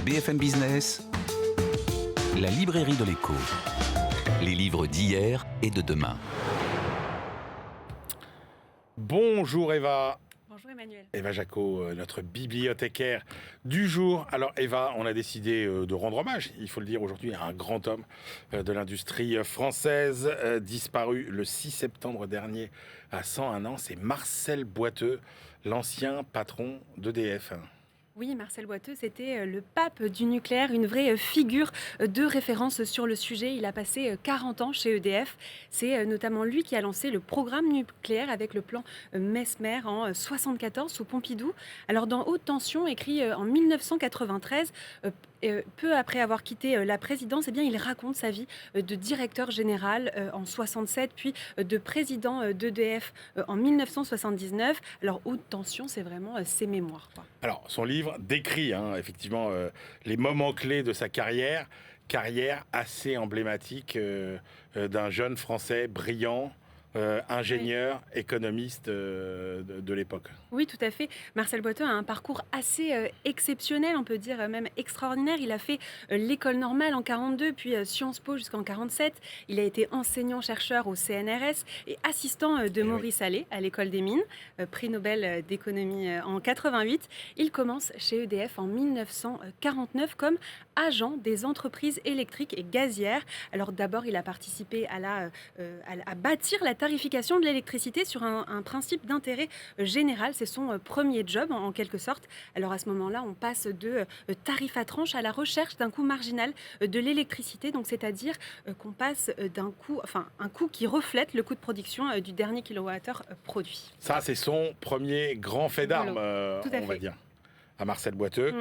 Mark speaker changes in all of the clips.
Speaker 1: BFM Business, la librairie de l'écho. Les livres d'hier et de demain.
Speaker 2: Bonjour Eva.
Speaker 3: Bonjour Emmanuel.
Speaker 2: Eva Jacot, notre bibliothécaire du jour. Alors Eva, on a décidé de rendre hommage, il faut le dire aujourd'hui, à un grand homme de l'industrie française, disparu le 6 septembre dernier à 101 ans. C'est Marcel Boiteux, l'ancien patron d'EDF.
Speaker 3: Oui, Marcel Boiteux, c'était le pape du nucléaire, une vraie figure de référence sur le sujet. Il a passé 40 ans chez EDF. C'est notamment lui qui a lancé le programme nucléaire avec le plan Mesmer en 1974 sous Pompidou. Alors dans Haute Tension, écrit en 1993, peu après avoir quitté la présidence, eh bien, il raconte sa vie de directeur général en 67, puis de président d'EDF en 1979. Alors Haute Tension, c'est vraiment ses mémoires, quoi.
Speaker 2: Alors son livre décrit effectivement les moments clés de sa carrière assez emblématique d'un jeune Français brillant, ingénieur, économiste de l'époque.
Speaker 3: Oui, tout à fait. Marcel Boiteux a un parcours assez exceptionnel, on peut dire même extraordinaire. Il a fait l'école normale en 42, puis Sciences Po jusqu'en 47. Il a été enseignant-chercheur au CNRS et assistant de Maurice Allais à l'école des mines, prix Nobel d'économie en 88. Il commence chez EDF en 1949 comme agent des entreprises électriques et gazières. Alors d'abord, il a participé à bâtir la tarification de l'électricité sur un principe d'intérêt général. C'est son premier job en quelque sorte. Alors à ce moment-là, on passe de tarif à tranche à la recherche d'un coût marginal de l'électricité. Donc c'est-à-dire qu'on passe un coût qui reflète le coût de production du dernier kilowattheure produit.
Speaker 2: Ça, c'est son premier grand fait d'armes, on va dire, à Marcel Boiteux,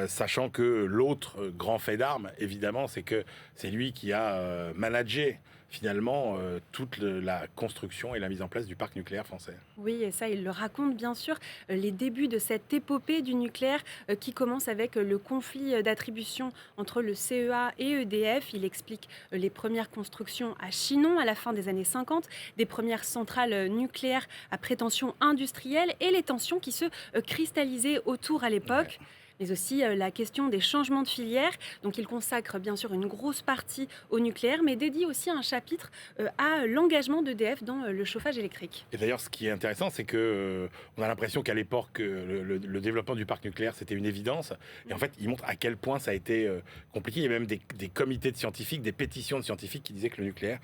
Speaker 2: sachant que l'autre grand fait d'armes, évidemment, c'est que c'est lui qui a managé finalement toute la construction et la mise en place du parc nucléaire français.
Speaker 3: Oui, et ça, il le raconte bien sûr, les débuts de cette épopée du nucléaire qui commence avec le conflit d'attribution entre le CEA et EDF. Il explique les premières constructions à Chinon à la fin des années 50, des premières centrales nucléaires à prétention industrielle et les tensions qui se cristallisaient autour à l'époque. Ouais. Mais aussi la question des changements de filière. Donc il consacre bien sûr une grosse partie au nucléaire, mais dédie aussi un chapitre à l'engagement d'EDF dans le chauffage électrique.
Speaker 2: Et d'ailleurs, ce qui est intéressant, c'est que on a l'impression qu'à l'époque, le développement du parc nucléaire, c'était une évidence. Et en fait, il montre à quel point ça a été compliqué. Il y a même des comités de scientifiques, des pétitions de scientifiques qui disaient que le nucléaire,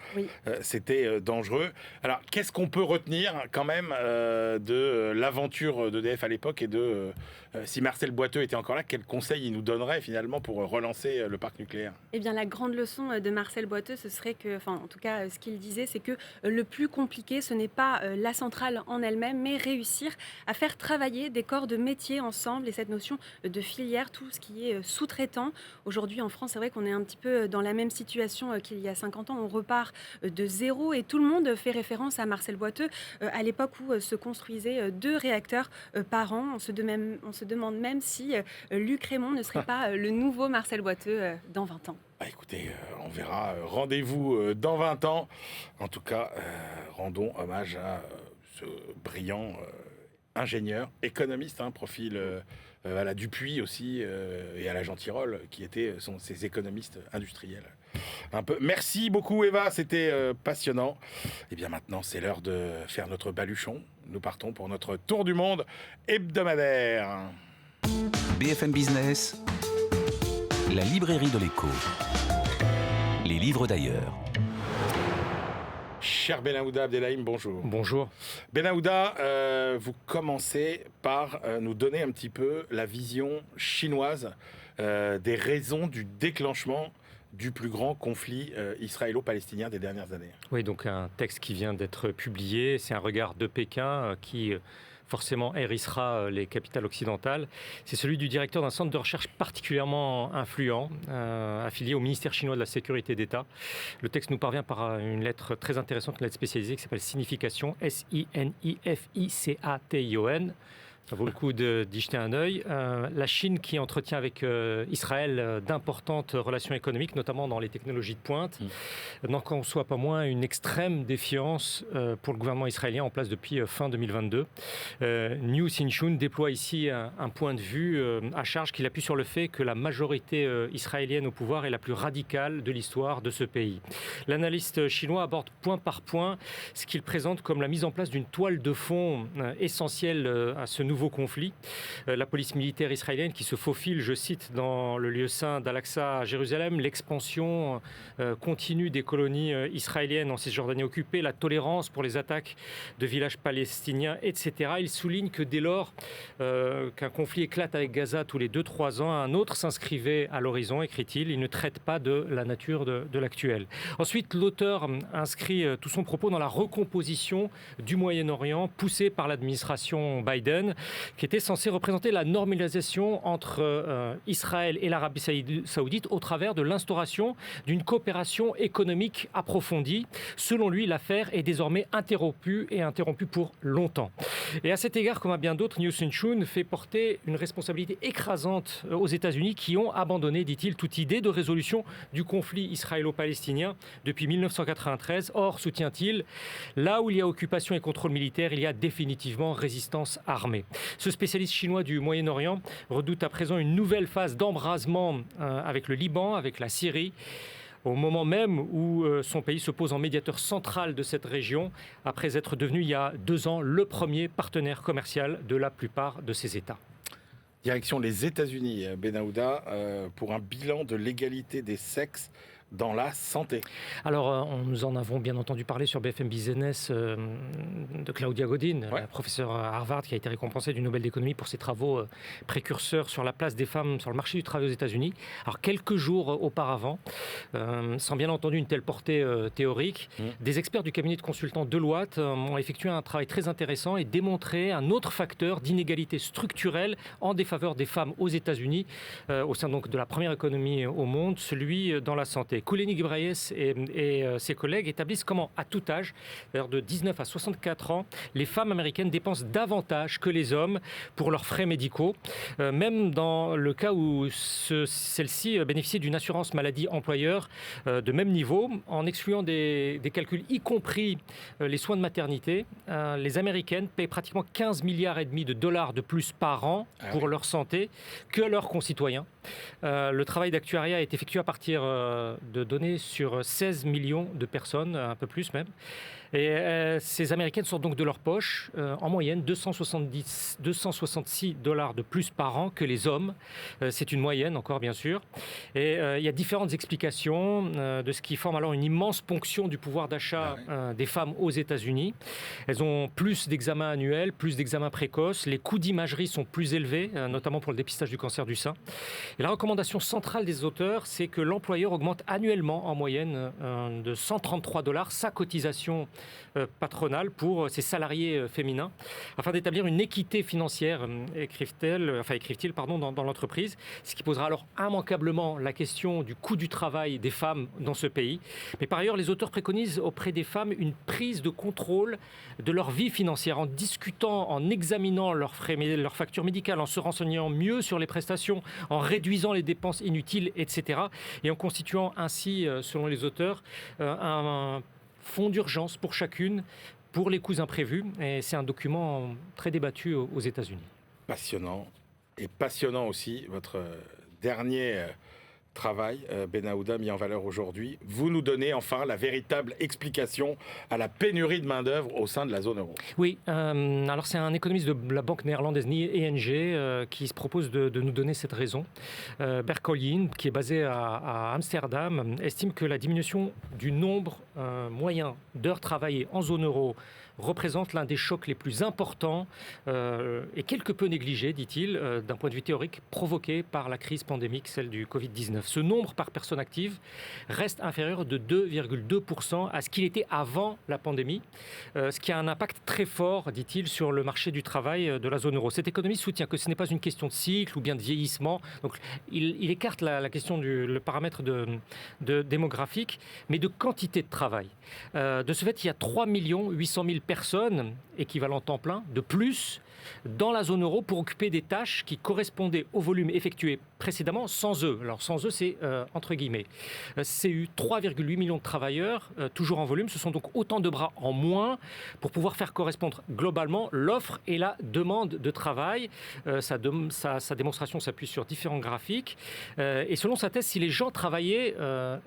Speaker 2: c'était dangereux. Alors, qu'est-ce qu'on peut retenir quand même de l'aventure d'EDF à l'époque et de si Marcel Boiteux était encore là, quel conseil il nous donnerait finalement pour relancer le parc nucléaire ?
Speaker 3: Eh bien, la grande leçon de Marcel Boiteux, ce serait que, en tout cas, ce qu'il disait, c'est que le plus compliqué, ce n'est pas la centrale en elle-même, mais réussir à faire travailler des corps de métier ensemble et cette notion de filière, tout ce qui est sous-traitant. Aujourd'hui, en France, c'est vrai qu'on est un petit peu dans la même situation qu'il y a 50 ans. On repart de zéro et tout le monde fait référence à Marcel Boiteux à l'époque où se construisaient 2 réacteurs par an. On se demande même si Luc Rémont ne serait pas le nouveau Marcel Boiteux dans 20 ans.
Speaker 2: Écoutez, on verra. Rendez-vous dans 20 ans. En tout cas, rendons hommage à ce brillant ingénieur, économiste, profil à la Dupuis aussi et à la Jean Tirole, qui étaient ces économistes industriels. Merci beaucoup Eva, c'était passionnant. Et bien maintenant, c'est l'heure de faire notre baluchon. Nous partons pour notre tour du monde hebdomadaire.
Speaker 1: BFM Business, la librairie de l'écho. Les livres d'ailleurs.
Speaker 2: Cher Benahouda Abdelhaim, bonjour.
Speaker 4: Bonjour.
Speaker 2: Benahouda, vous commencez par nous donner un petit peu la vision chinoise des raisons du déclenchement du plus grand conflit israélo-palestinien des dernières années.
Speaker 4: Oui, donc un texte qui vient d'être publié, c'est un regard de Pékin qui forcément hérissera les capitales occidentales. C'est celui du directeur d'un centre de recherche particulièrement influent, affilié au ministère chinois de la Sécurité d'État. Le texte nous parvient par une lettre très intéressante, une lettre spécialisée qui s'appelle Signification, Signification, Ça vaut le coup d'y jeter un œil. La Chine qui entretient avec Israël d'importantes relations économiques, notamment dans les technologies de pointe, n'en conçoit pas moins une extrême défiance pour le gouvernement israélien en place depuis fin 2022. New Sinchun déploie ici un point de vue à charge qu'il appuie sur le fait que la majorité israélienne au pouvoir est la plus radicale de l'histoire de ce pays. L'analyste chinois aborde point par point ce qu'il présente comme la mise en place d'une toile de fond essentielle à ce nouveau conflit. La police militaire israélienne qui se faufile, je cite, dans le lieu saint d'Al-Aqsa à Jérusalem, l'expansion continue des colonies israéliennes en Cisjordanie occupée, la tolérance pour les attaques de villages palestiniens, etc. Il souligne que dès lors qu'un conflit éclate avec Gaza tous les 2-3 ans, un autre s'inscrivait à l'horizon, écrit-il. Il ne traite pas de la nature de l'actuel. Ensuite, l'auteur inscrit tout son propos dans la recomposition du Moyen-Orient poussée par l'administration Biden, qui était censée représenter la normalisation entre Israël et l'Arabie saoudite au travers de l'instauration d'une coopération économique approfondie. Selon lui, l'affaire est désormais interrompue pour longtemps. Et à cet égard, comme à bien d'autres, New Sinchun fait porter une responsabilité écrasante aux États-Unis qui ont abandonné, dit-il, toute idée de résolution du conflit israélo-palestinien depuis 1993. Or, soutient-il, là où il y a occupation et contrôle militaire, il y a définitivement résistance armée. Ce spécialiste chinois du Moyen-Orient redoute à présent une nouvelle phase d'embrasement avec le Liban, avec la Syrie, au moment même où son pays se pose en médiateur central de cette région, après être devenu il y a 2 ans le premier partenaire commercial de la plupart de ces États.
Speaker 2: Direction les États-Unis, Benahouda, pour un bilan de l'égalité des sexes dans la santé.
Speaker 4: Alors, nous en avons bien entendu parler sur BFM Business de Claudia Godin, la professeure à Harvard qui a été récompensée du Nobel d'économie pour ses travaux précurseurs sur la place des femmes sur le marché du travail aux États-Unis. Alors, quelques jours auparavant, sans bien entendu une telle portée théorique, des experts du cabinet de consultants Deloitte ont effectué un travail très intéressant et démontré un autre facteur d'inégalité structurelle en défaveur des femmes aux États-Unis, au sein donc de la première économie au monde, celui dans la santé. Kouléni Gebrayes et ses collègues établissent comment, à tout âge, c'est-à-dire de 19 à 64 ans, les femmes américaines dépensent davantage que les hommes pour leurs frais médicaux, même dans le cas où celles-ci bénéficient d'une assurance maladie employeur de même niveau. En excluant des calculs, y compris les soins de maternité, les Américaines payent pratiquement 15 milliards et demi de dollars de plus par an pour leur santé que leurs concitoyens. Le travail d'actuariat est effectué à partir de données sur 16 millions de personnes, un peu plus même. Et ces Américaines sortent donc de leur poche, en moyenne, 266 dollars de plus par an que les hommes. C'est une moyenne, encore bien sûr. Et il y a différentes explications de ce qui forme alors une immense ponction du pouvoir d'achat des femmes aux États-Unis. Elles ont plus d'examens annuels, plus d'examens précoces. Les coûts d'imagerie sont plus élevés, notamment pour le dépistage du cancer du sein. Et la recommandation centrale des auteurs, c'est que l'employeur augmente annuellement, en moyenne, de 133 dollars sa cotisation patronale pour ses salariés féminins, afin d'établir une équité financière, écrivent-ils, dans l'entreprise, ce qui posera alors immanquablement la question du coût du travail des femmes dans ce pays. Mais par ailleurs, les auteurs préconisent auprès des femmes une prise de contrôle de leur vie financière, en discutant, en examinant leurs factures médicales, en se renseignant mieux sur les prestations, en réduisant les dépenses inutiles, etc. Et en constituant ainsi, selon les auteurs, un fonds d'urgence pour chacune, pour les coûts imprévus. Et c'est un document très débattu aux États-Unis.
Speaker 2: Passionnant. Et passionnant aussi, votre dernier travail, Benahouda, mis en valeur aujourd'hui. Vous nous donnez enfin la véritable explication à la pénurie de main-d'œuvre au sein de la zone euro.
Speaker 4: Oui, alors c'est un économiste de la banque néerlandaise ING qui se propose de nous donner cette raison. Bert Collijn, qui est basé à Amsterdam, estime que la diminution du nombre moyen d'heures travaillées en zone euro représente l'un des chocs les plus importants et quelque peu négligés, dit-il, d'un point de vue théorique, provoqués par la crise pandémique, celle du Covid-19. Ce nombre par personne active reste inférieur de 2,2% à ce qu'il était avant la pandémie, ce qui a un impact très fort, dit-il, sur le marché du travail de la zone euro. Cet économiste soutient que ce n'est pas une question de cycle ou bien de vieillissement. Donc, il écarte la question le paramètre démographique, mais de quantité de travail. De ce fait, il y a 3 800 000 personnes, équivalent temps plein, de plus dans la zone euro pour occuper des tâches qui correspondaient au volume effectué précédemment sans eux. Alors sans eux, c'est entre guillemets. C'est eu 3,8 millions de travailleurs, toujours en volume. Ce sont donc autant de bras en moins pour pouvoir faire correspondre globalement l'offre et la demande de travail. Sa démonstration s'appuie sur différents graphiques. Et selon sa thèse, si les gens travaillaient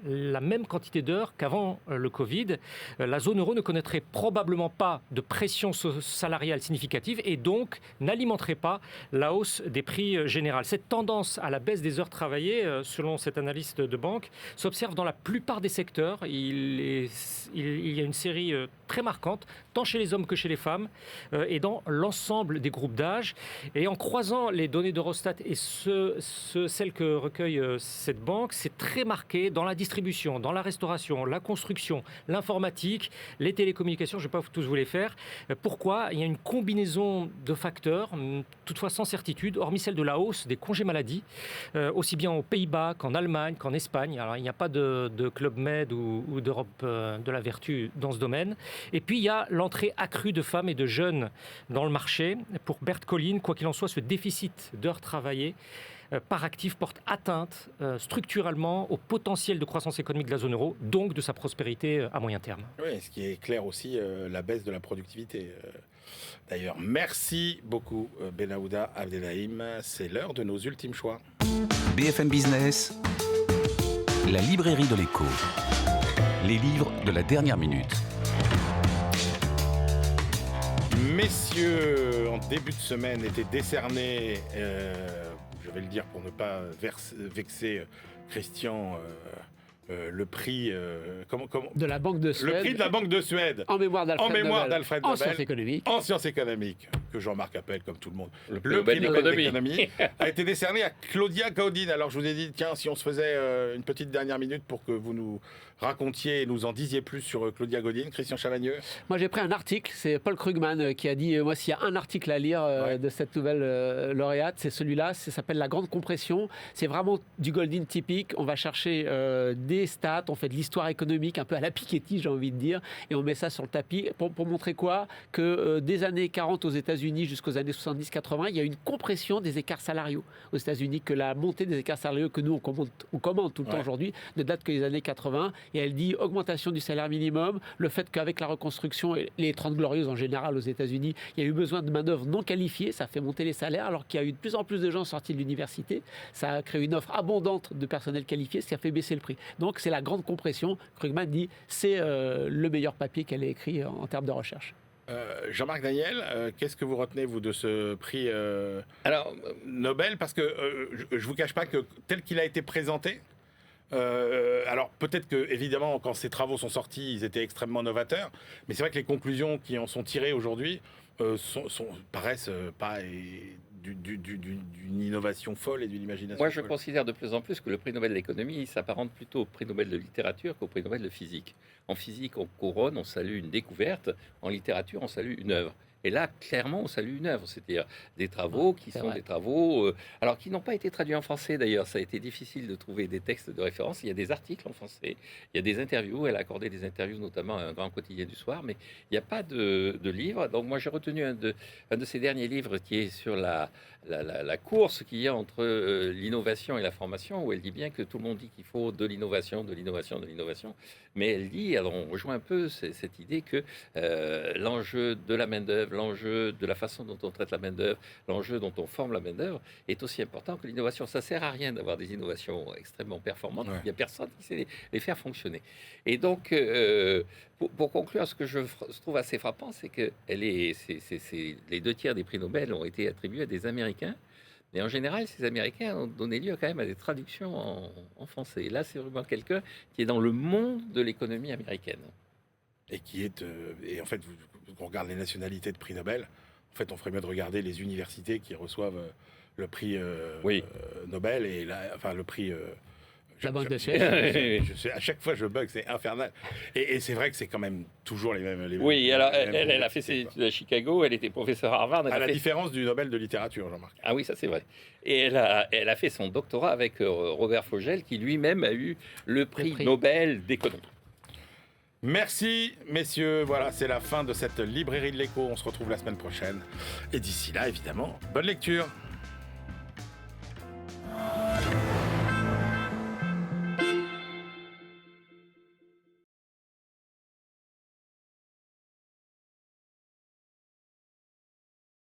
Speaker 4: la même quantité d'heures qu'avant le Covid, la zone euro ne connaîtrait probablement pas de pression salariale significative et donc n'alimenterait pas la hausse des prix générales. Cette tendance à la baisse des heures travaillées, selon cet analyste de banque, s'observe dans la plupart des secteurs. Il y a une série très marquante, tant chez les hommes que chez les femmes, et dans l'ensemble des groupes d'âge. Et en croisant les données d'Eurostat et celles que recueille cette banque, c'est très marqué dans la distribution, dans la restauration, la construction, l'informatique, les télécommunications, je ne vais pas tous vous les faire. Pourquoi ? Il y a une combinaison de facteurs, toutefois sans certitude, hormis celle de la hausse des congés maladie, aussi bien aux Pays-Bas qu'en Allemagne, qu'en Espagne. Alors il n'y a pas de Club Med ou d'Europe de la vertu dans ce domaine. Et puis il y a l'entrée accrue de femmes et de jeunes dans le marché. Pour Berthe Colline, quoi qu'il en soit, ce déficit d'heures travaillées par actif porte atteinte structurellement au potentiel de croissance économique de la zone euro, donc de sa prospérité à moyen terme.
Speaker 2: Oui, ce qui est clair aussi, la baisse de la productivité. D'ailleurs, merci beaucoup Benaouda Abdelhaim. C'est l'heure de nos ultimes choix.
Speaker 1: BFM Business, la librairie de l'écho. Les livres de la dernière minute.
Speaker 2: Messieurs, en début de semaine était décerné, je vais le dire pour ne pas vexer Christian, le prix
Speaker 5: de la Banque de Suède.
Speaker 2: Le prix de la Banque de Suède.
Speaker 5: En mémoire d'Alfred Nobel.
Speaker 2: En
Speaker 5: sciences économiques.
Speaker 2: En sciences économiques, que Jean-Marc appelle comme tout le monde.
Speaker 6: Le prix Nobel d'économie
Speaker 2: a été décerné à Claudia Gaudin. Alors je vous ai dit, tiens, si on se faisait une petite dernière minute pour que vous nous racontiez et nous en disiez plus sur Claudia Gaudin. Christian Chavagneux.
Speaker 5: Moi j'ai pris un article, c'est Paul Krugman qui a dit, moi s'il y a un article à lire de cette nouvelle lauréate, c'est celui-là, ça s'appelle La Grande Compression. C'est vraiment du Goldin typique, on va chercher des stats, on fait de l'histoire économique un peu à la Piketty, j'ai envie de dire, et on met ça sur le tapis pour montrer quoi ? Que des années 40 aux États-Unis jusqu'aux années 70-80, il y a une compression des écarts salariaux aux États-Unis, que la montée des écarts salariaux que nous on commente tout le temps aujourd'hui ne date que des années 80. Et elle dit augmentation du salaire minimum, le fait qu'avec la reconstruction et les 30 glorieuses en général aux États-Unis, il y a eu besoin de main-d'œuvre non qualifiée, ça fait monter les salaires, alors qu'il y a eu de plus en plus de gens sortis de l'université. Ça a créé une offre abondante de personnel qualifié, ce qui a fait baisser le prix. Donc c'est la grande compression. Krugman dit c'est le meilleur papier qu'elle ait écrit en termes de recherche.
Speaker 2: Jean-Marc Daniel, qu'est-ce que vous retenez, vous, de ce prix Nobel ? Parce que je ne vous cache pas que tel qu'il a été présenté, alors peut-être que, évidemment, quand ces travaux sont sortis, ils étaient extrêmement novateurs, mais c'est vrai que les conclusions qui en sont tirées aujourd'hui paraissent pas d'une innovation folle et d'une imagination
Speaker 6: Moi, je
Speaker 2: folle.
Speaker 6: considère de plus en plus que le prix Nobel d'économie s'apparente plutôt au prix Nobel de littérature qu'au prix Nobel de physique. En physique, on couronne, on salue une découverte. En littérature, on salue une œuvre. Et là, clairement, on salue une œuvre, c'est-à-dire des travaux qui sont des travaux, alors qui n'ont pas été traduits en français d'ailleurs. Ça a été difficile de trouver des textes de référence. Il y a des articles en français, il y a des interviews. Elle a accordé des interviews, notamment à un grand quotidien du soir, mais il n'y a pas de livre. Donc moi, j'ai retenu un de ses derniers livres qui est sur la course qu'il y a entre l'innovation et la formation, où elle dit bien que tout le monde dit qu'il faut de l'innovation, de l'innovation, de l'innovation. Mais elle dit, alors on rejoint un peu cette idée que l'enjeu de la main-d'œuvre, l'enjeu de la façon dont on traite la main-d'œuvre, l'enjeu dont on forme la main-d'œuvre est aussi important que l'innovation. Ça ne sert à rien d'avoir des innovations extrêmement performantes. Il n'y a personne qui sait les faire fonctionner. Et donc, pour conclure, ce que je trouve assez frappant, c'est que les 2/3 des prix Nobel ont été attribués à des Américains. Et en général, ces Américains ont donné lieu quand même à des traductions en français. Et là, c'est vraiment quelqu'un qui est dans le monde de l'économie américaine.
Speaker 2: Et qui est... et en fait, quand on regarde les nationalités de prix Nobel, en fait, on ferait mieux de regarder les universités qui reçoivent le prix Nobel et le prix...
Speaker 5: La Banque de Suède.
Speaker 2: À chaque fois, je bug, c'est infernal. Et c'est vrai que c'est quand même toujours les mêmes.
Speaker 6: Oui, alors elle a fait ses études à Chicago, elle était professeure à Harvard.
Speaker 2: À la différence du Nobel de littérature, Jean-Marc.
Speaker 6: Ah oui, ça c'est vrai. Et elle a fait son doctorat avec Robert Fogel, qui lui-même a eu le prix Nobel d'économie.
Speaker 2: Merci, messieurs. Voilà, c'est la fin de cette librairie de l'écho. On se retrouve la semaine prochaine. Et d'ici là, évidemment, bonne lecture.